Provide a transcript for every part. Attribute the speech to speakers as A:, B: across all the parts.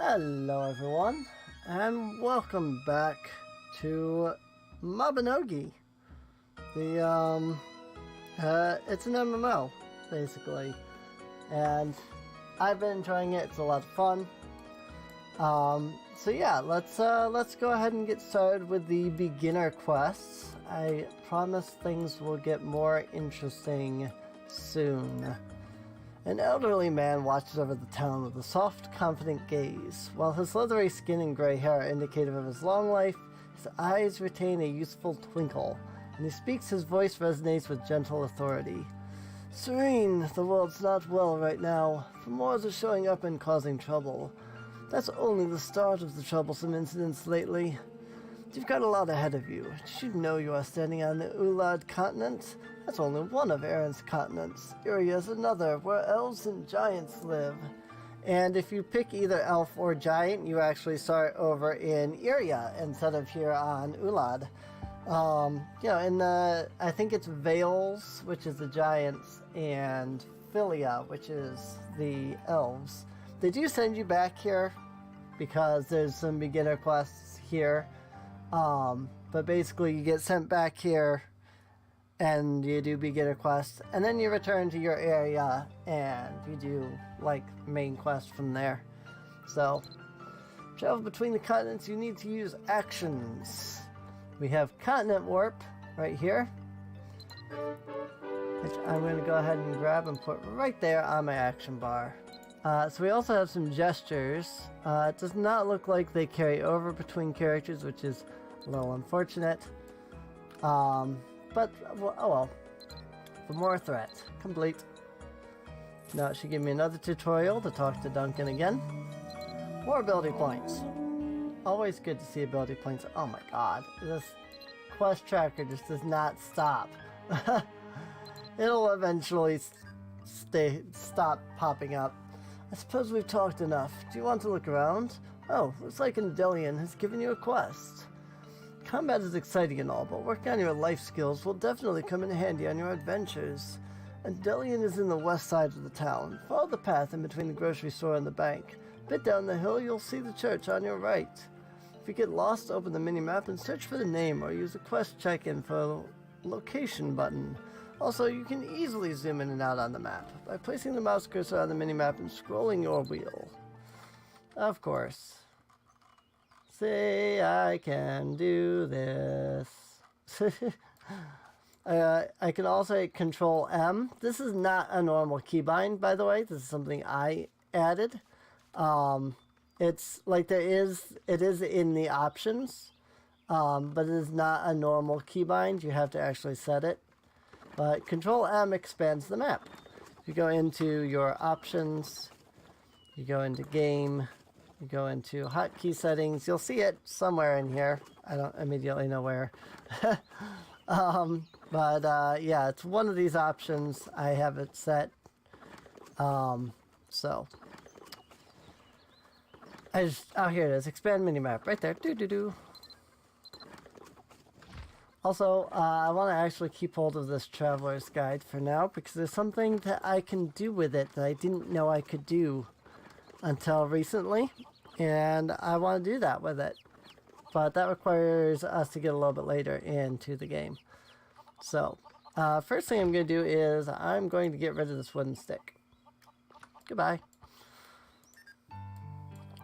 A: Hello everyone, and welcome back to Mabinogi. It's an MMO, basically, and I've been enjoying it. It's a lot of fun. So yeah, let's go ahead and get started with the beginner quests. I promise things will get more interesting soon. An elderly man watches over the town with a soft, confident gaze. While his leathery skin and gray hair are indicative of his long life, his eyes retain a youthful twinkle. When he speaks, his voice resonates with gentle authority. Sureen, the world's not well right now. The Moors are showing up and causing trouble. That's only the start of the troublesome incidents lately. You've got a lot ahead of you. Did you know you are standing on the Ulad continent? That's only one of Erin's continents. Iria is another, where elves and giants live. And if you pick either elf or giant, you actually start over in Iria instead of here on Ulad. I think it's Vales, which is the giants, and Philia, which is the elves. They do send you back here because there's some beginner quests here. But basically you get sent back here and you do beginner quests, and then you return to your area and you do like main quest from there. So travel between the continents, you need to use actions. We have continent warp right here, which I'm going to go ahead and grab and put right there on my action bar. So we also have some gestures. It does not look like they carry over between characters, which is a little unfortunate. But, oh well. For more threat. Complete. Now it should give me another tutorial to talk to Duncan again. More ability points. Always good to see ability points. Oh my god. This quest tracker just does not stop. It'll eventually stop popping up. I suppose we've talked enough. Do you want to look around? Oh, looks like Delian has given you a quest. Combat is exciting and all, but working on your life skills will definitely come in handy on your adventures. Delian is in the west side of the town. Follow the path in between the grocery store and the bank. A bit down the hill, you'll see the church on your right. If you get lost, open the mini-map and search for the name, or use the quest check-in for a location button. Also, you can easily zoom in and out on the map by placing the mouse cursor on the minimap and scrolling your wheel. Of course. Say I can do this. I can also hit Control M. This is not a normal keybind, by the way. This is something I added. It's like it is in the options, but it is not a normal keybind. You have to actually set it. But Control M expands the map. You go into your options, you go into game, you go into hotkey settings. You'll see it somewhere in here. I don't immediately know where. Yeah, it's one of these options. I have it set. Oh, here it is. Expand minimap right there. Do. Also, I want to actually keep hold of this Traveler's Guide for now, because there's something that I can do with it that I didn't know I could do until recently, and I want to do that with it. But that requires us to get a little bit later into the game. So, first thing I'm going to do is I'm going to get rid of this wooden stick. Goodbye.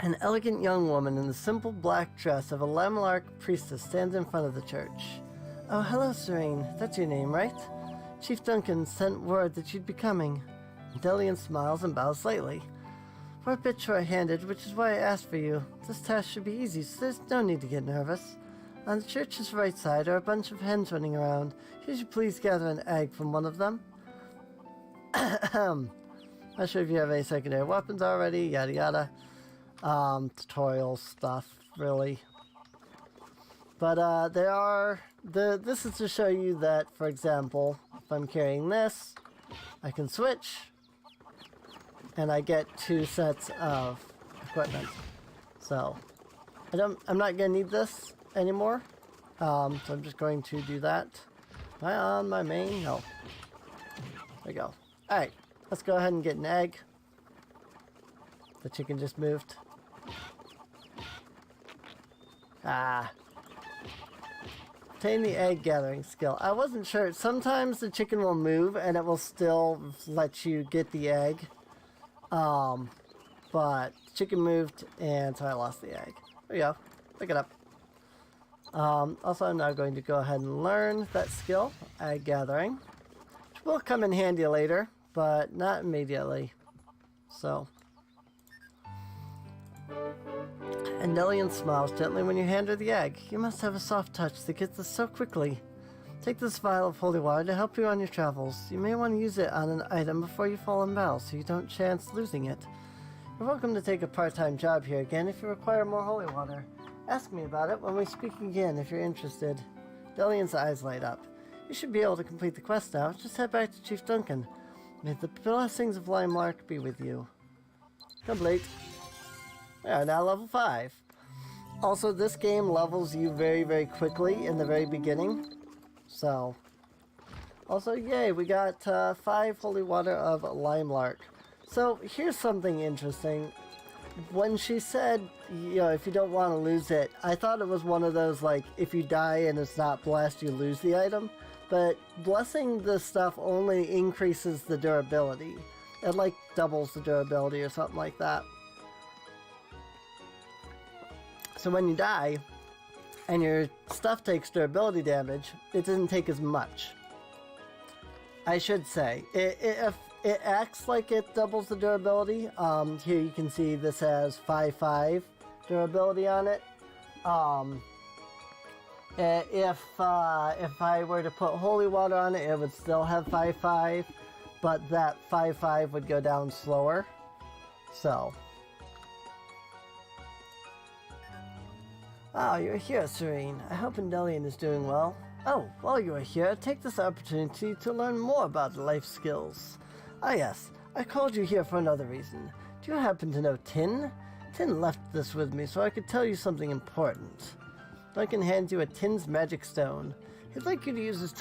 A: An elegant young woman in the simple black dress of a Lamellark priestess stands in front of the church. Oh, hello, Sureen. That's your name, right? Chief Duncan sent word that you'd be coming. Delian smiles and bows slightly. We're a bit short-handed, which is why I asked for you. This task should be easy, so there's no need to get nervous. On the church's right side are a bunch of hens running around. Could you please gather an egg from one of them? Not sure if you have any secondary weapons already, yada yada. Tutorial stuff, really. But this is to show you that, for example, if I'm carrying this, I can switch, and I get 2 sets of equipment. So, I'm not going to need this anymore, so I'm just going to do that. Am I on my main? No. There we go. Alright, let's go ahead and get an egg. The chicken just moved. Ah. Obtain the egg gathering skill. I wasn't sure. Sometimes the chicken will move and it will still let you get the egg. But chicken moved and so I lost the egg. There you go. Pick it up. Also, I'm now going to go ahead and learn that skill, egg gathering, which will come in handy later, but not immediately. So. And Nellian smiles gently when you hand her the egg. You must have a soft touch that gets this so quickly. Take this vial of holy water to help you on your travels. You may want to use it on an item before you fall in battle so you don't chance losing it. You're welcome to take a part-time job here again if you require more holy water. Ask me about it when we speak again if you're interested. Delian's eyes light up. You should be able to complete the quest now. Just head back to Chief Duncan. May the blessings of Limelark be with you. Complete. We are now level 5. Also, this game levels you very, very quickly in the very beginning. So, also, yay, we got 5 holy water of Limelark. So, here's something interesting. When she said, you know, if you don't want to lose it, I thought it was one of those, like, if you die and it's not blessed, you lose the item. But blessing this stuff only increases the durability. It, like, doubles the durability or something like that. So when you die, and your stuff takes durability damage, it doesn't take as much. I should say. It acts like it doubles the durability. Here you can see this has 5/5 durability on it. If I were to put holy water on it, it would still have 5/5, but that 5/5 would go down slower. So. Oh, you're here, Sureen. I hope Delian is doing well. Oh, while you are here, take this opportunity to learn more about life skills. Ah yes, I called you here for another reason. Do you happen to know Tin? Tin left this with me so I could tell you something important. Duncan hands you a Tin's magic stone. He'd like you to use this to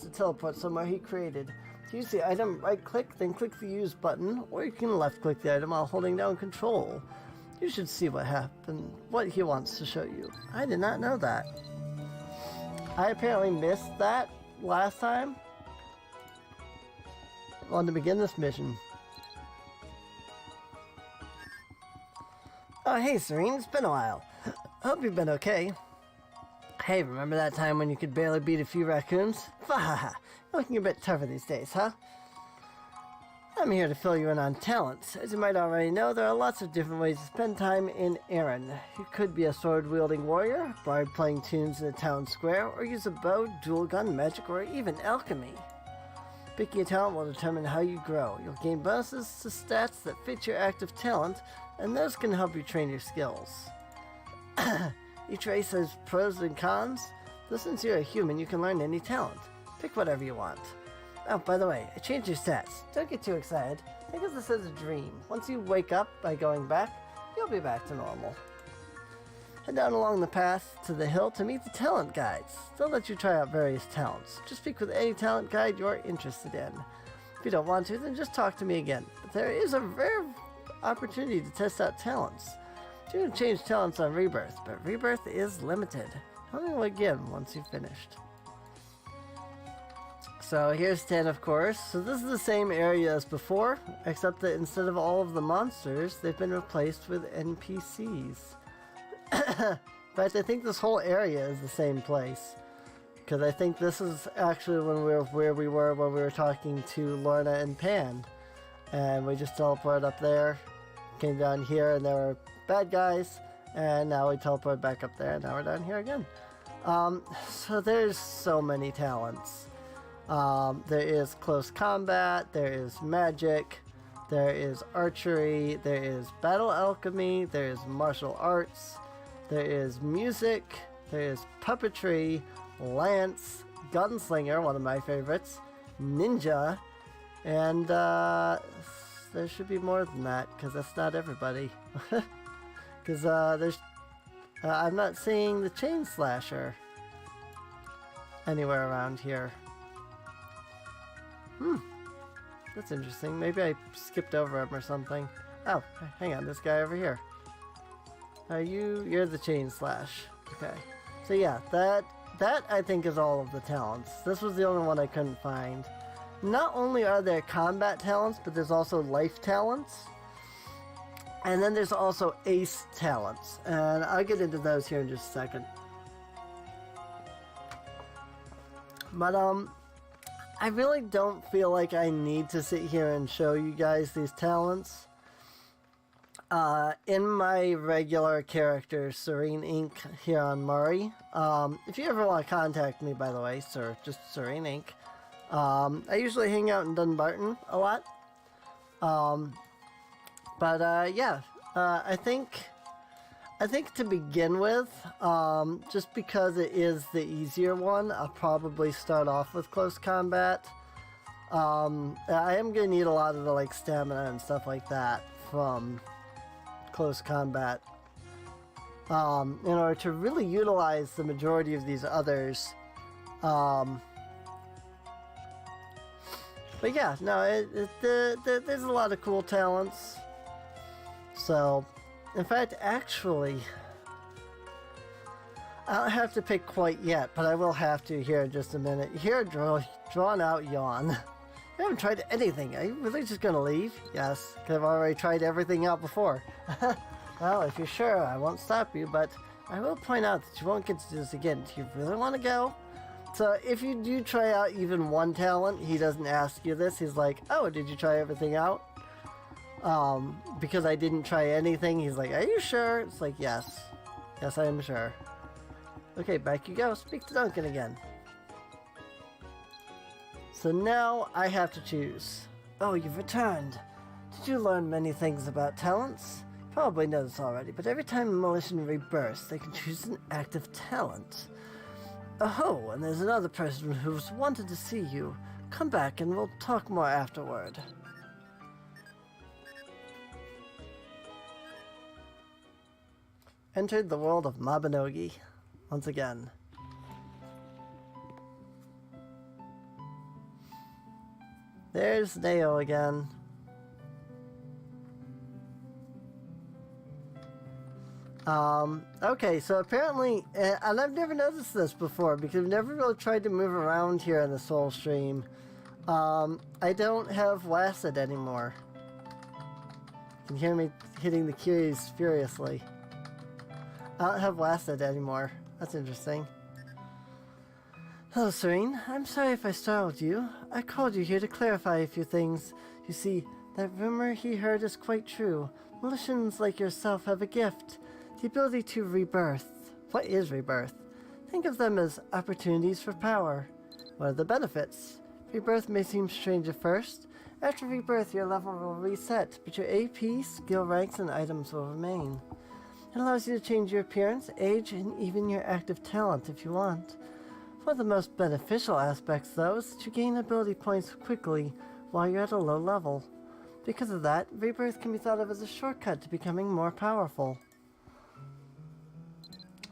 A: teleport somewhere he created. To use the item, right-click, then click the use button, or you can left-click the item while holding down control. You should see what he wants to show you. I did not know that. I apparently missed that last time. On to begin this mission. Oh, hey, Sureen, it's been a while. Hope you've been okay. Hey, remember that time when you could barely beat a few raccoons? Fahaha, looking a bit tougher these days, huh? I'm here to fill you in on talents. As you might already know, there are lots of different ways to spend time in Erin. You could be a sword-wielding warrior, bard playing tunes in a town square, or use a bow, dual gun, magic, or even alchemy. Picking a talent will determine how you grow. You'll gain bonuses to stats that fit your active talent, and those can help you train your skills. Each race has pros and cons, though since you're a human, you can learn any talent. Pick whatever you want. Oh, by the way, I changed your stats. Don't get too excited. Think of this as a dream. Once you wake up by going back, you'll be back to normal. Head down along the path to the hill to meet the talent guides. They'll let you try out various talents. Just speak with any talent guide you're interested in. If you don't want to, then just talk to me again. But there is a rare opportunity to test out talents. You can change talents on Rebirth, but Rebirth is limited. Only will again once you've finished. So here's 10, of course. So this is the same area as before, except that instead of all of the monsters, they've been replaced with NPCs. In fact, I think this whole area is the same place. Because I think this is actually where we were when we were talking to Lorna and Pan. And we just teleported up there, came down here, and there were bad guys. And now we teleported back up there, and now we're down here again. So there's so many talents. There is close combat, there is magic, there is archery, there is battle alchemy, there is martial arts, there is music, there is puppetry, lance, gunslinger, one of my favorites, ninja, and there should be more than that, because that's not everybody. Because I'm not seeing the chain slasher anywhere around here. That's interesting. Maybe I skipped over him or something. Oh, hang on, this guy over here. You're the chain slash. Okay. So yeah, that I think is all of the talents. This was the only one I couldn't find. Not only are there combat talents, but there's also life talents. And then there's also ace talents. And I'll get into those here in just a second. But I really don't feel like I need to sit here and show you guys these talents. In my regular character, Sureen Inc. here on Murray, if you ever want to contact me, by the way, just Sureen Inc. I usually hang out in Dunbarton a lot. Yeah, I think to begin with, just because it is the easier one, I'll probably start off with close combat. I am gonna need a lot of the like stamina and stuff like that from close combat in order to really utilize the majority of these others. But yeah, no, there's a lot of cool talents. So, in fact, actually, I don't have to pick quite yet, but I will have to here in just a minute. You hear a drawn out yawn. I haven't tried anything. Are you really just gonna leave? Yes, because I've already tried everything out before. Well, if you're sure, I won't stop you, but I will point out that you won't get to do this again. Do you really want to go? So if you do try out even one talent, he doesn't ask you this. He's like, oh, did you try everything out? Because I didn't try anything, he's like, are you sure? It's like, yes. Yes, I am sure. Okay, back you go. Speak to Duncan again. So now I have to choose. Oh, you've returned. Did you learn many things about talents? You probably know this already, but every time a Malician rebirths, they can choose an active talent. Oh, and there's another person who's wanted to see you. Come back and we'll talk more afterward. Entered the world of Mabinogi once again. There's Neo again. Okay, so apparently, and I've never noticed this before because I've never really tried to move around here in the Soul Stream. I don't have Wasted anymore. You can hear me hitting the keys furiously. I don't have Wasted anymore. That's interesting. Hello, Sureen. I'm sorry if I startled you. I called you here to clarify a few things. You see, that rumor he heard is quite true. Malicians like yourself have a gift. The ability to rebirth. What is rebirth? Think of them as opportunities for power. What are the benefits? Rebirth may seem strange at first. After rebirth, your level will reset, but your AP, skill ranks, and items will remain. It allows you to change your appearance, age, and even your active talent if you want. One of the most beneficial aspects, though, is that you gain ability points quickly while you're at a low level. Because of that, rebirth can be thought of as a shortcut to becoming more powerful.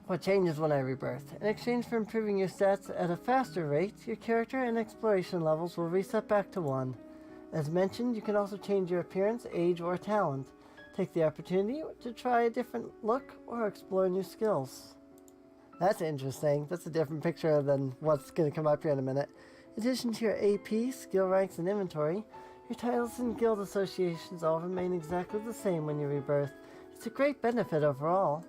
A: What changes when I rebirth? In exchange for improving your stats at a faster rate, your character and exploration levels will reset back to 1. As mentioned, you can also change your appearance, age, or talent. Take the opportunity to try a different look or explore new skills. That's interesting. That's a different picture than what's going to come up here in a minute. In addition to your AP, skill ranks, and inventory, your titles and guild associations all remain exactly the same when you rebirth. It's a great benefit overall.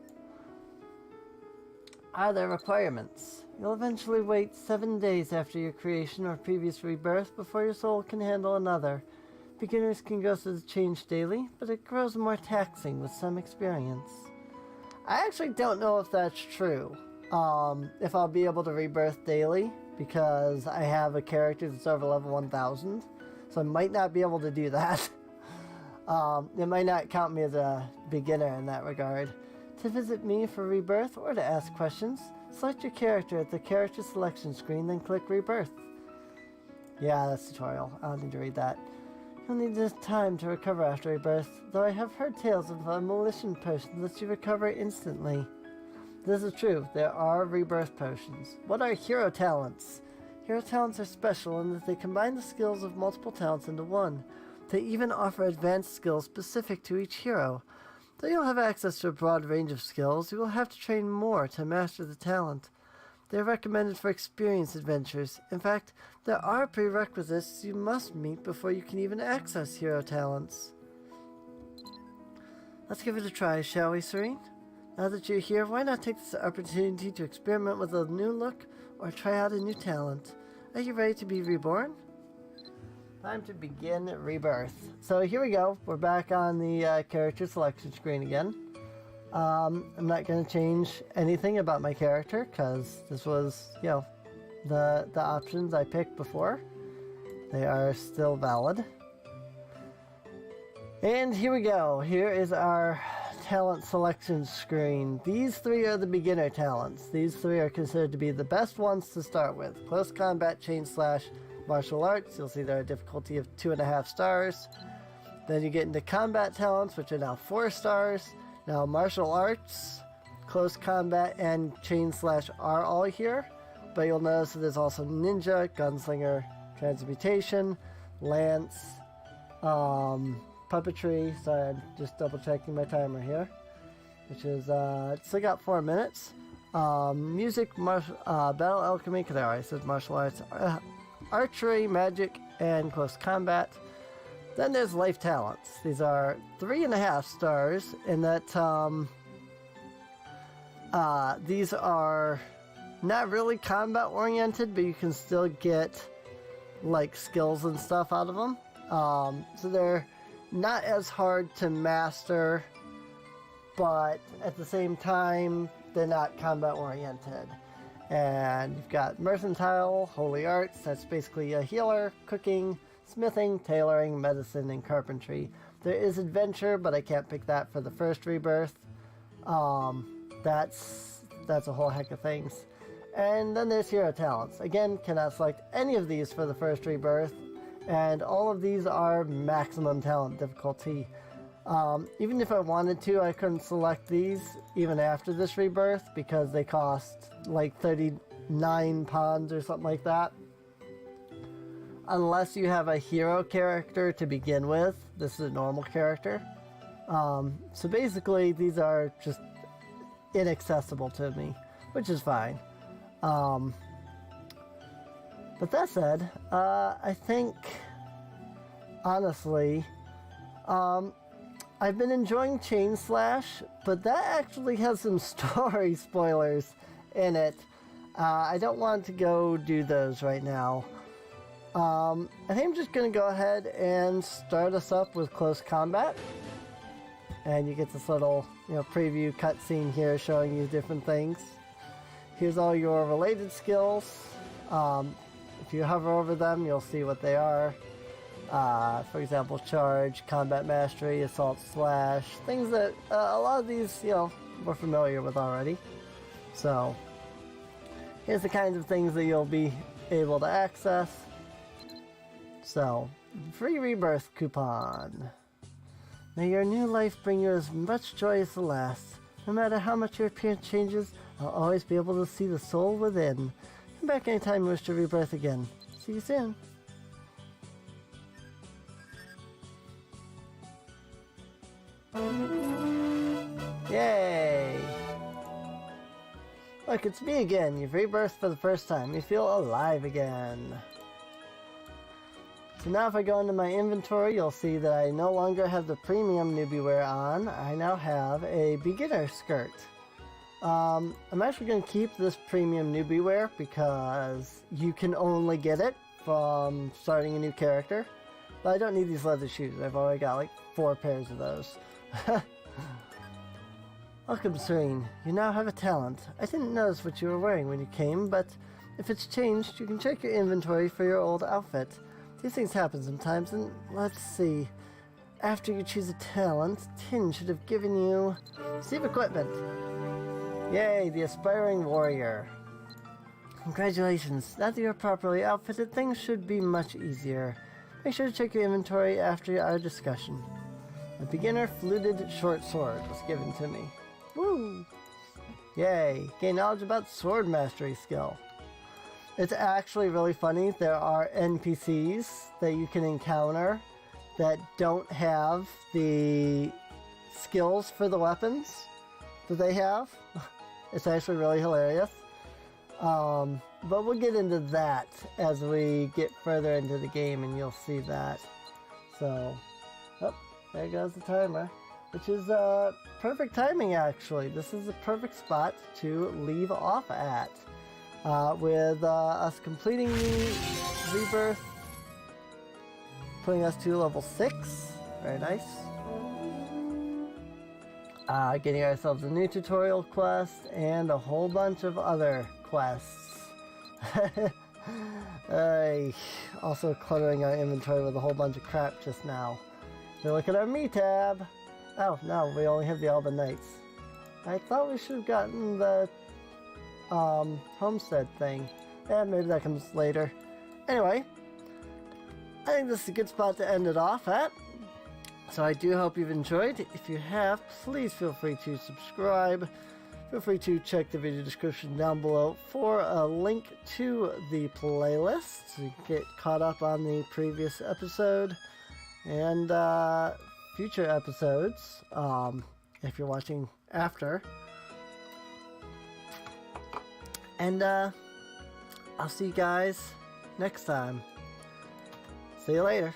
A: Are there requirements? You'll eventually wait 7 days after your creation or previous rebirth before your soul can handle another. Beginners can go through the change daily, but it grows more taxing with some experience. I actually don't know if that's true. If I'll be able to rebirth daily, because I have a character that's over level 1000, so I might not be able to do that. It might not count me as a beginner in that regard. To visit me for rebirth or to ask questions, select your character at the character selection screen, then click rebirth. Yeah, that's tutorial. I don't need to read that. You'll need this time to recover after rebirth, though I have heard tales of a Malician potion that you recover instantly. This is true, there are rebirth potions. What are hero talents? Hero talents are special in that they combine the skills of multiple talents into one. They even offer advanced skills specific to each hero. Though you'll have access to a broad range of skills, you will have to train more to master the talent. They are recommended for experienced adventurers. In fact, there are prerequisites you must meet before you can even access hero talents. Let's give it a try, shall we, Sureen? Now that you're here, why not take this opportunity to experiment with a new look or try out a new talent? Are you ready to be reborn? Time to begin rebirth. So here we go. We're back on the character selection screen again. I'm not going to change anything about my character because this was, the options I picked before. They are still valid. And here we go. Here is our talent selection screen. These three are the beginner talents. These three are considered to be the best ones to start with. Close combat, chain slash, martial arts. You'll see they're a difficulty of 2.5 stars. Then you get into combat talents, which are now 4 stars. Now martial arts, close combat, and chain slash are all here. But you'll notice that there's also ninja, gunslinger, transmutation, lance, puppetry. Sorry, I'm just double checking my timer here, which is still got 4 minutes. Music, battle alchemy, because I already said martial arts, archery, magic, and close combat. Then there's life talents. These are 3.5 stars in that these are not really combat oriented, but you can still get like skills and stuff out of them. So they're not as hard to master, but at the same time, they're not combat oriented. And you've got mercantile, holy arts, that's basically a healer, cooking, smithing, tailoring, medicine, and carpentry. There is adventure, but I can't pick that for the first rebirth. That's a whole heck of things. And then there's hero talents. Again, cannot select any of these for the first rebirth. And all of these are maximum talent difficulty. Even if I wanted to, I couldn't select these even after this rebirth because they cost like 39 pawns or something like that. Unless you have a hero character to begin with. This is a normal character. So basically, these are just inaccessible to me, which is fine. But that said, I think, honestly, I've been enjoying Chain Slash, but that actually has some story spoilers in it. I don't want to go do those right now. I think I'm just going to go ahead and start us up with close combat. And you get this little, preview cutscene here showing you different things. Here's all your related skills. If you hover over them, you'll see what they are. For example, charge, combat mastery, assault slash, things that a lot of these, we're familiar with already. So, here's the kinds of things that you'll be able to access. So, free rebirth coupon. May your new life bring you as much joy as the last. No matter how much your appearance changes, I'll always be able to see the soul within. Come back anytime you wish to rebirth again. See you soon. Yay! Look, it's me again. You've rebirthed for the first time. You feel alive again. So now if I go into my inventory, you'll see that I no longer have the premium newbie wear on. I now have a beginner skirt. I'm actually going to keep this premium newbie wear because you can only get it from starting a new character. But I don't need these leather shoes. I've already got like 4 pairs of those. Welcome, Sureen. You now have a talent. I didn't notice what you were wearing when you came, but if it's changed, you can check your inventory for your old outfit. These things happen sometimes, and let's see. After you choose a talent, Tin should have given you... Receive equipment. Yay, the aspiring warrior. Congratulations. Now that you're properly outfitted, things should be much easier. Make sure to check your inventory after our discussion. A beginner fluted short sword was given to me. Woo! Yay! Gain knowledge about sword mastery skill. It's actually really funny. There are NPCs that you can encounter that don't have the skills for the weapons that they have. It's actually really hilarious. But we'll get into that as we get further into the game, and you'll see that. So, oh, there goes the timer, which is perfect timing, actually. This is the perfect spot to leave off at, with us completing the rebirth, putting us to level 6. Very nice. Getting ourselves a new tutorial quest and a whole bunch of other quests. Also cluttering our inventory with a whole bunch of crap just now. So look at our me tab. Oh no, we only have the Alban Knights. I thought we should have gotten the homestead thing. Yeah, maybe that comes later. Anyway, I think this is a good spot to end it off at. So I do hope you've enjoyed. If you have, please feel free to subscribe. Feel free to check the video description down below for a link to the playlist to get caught up on the previous episode and future episodes, if you're watching after. And I'll see you guys next time. See you later.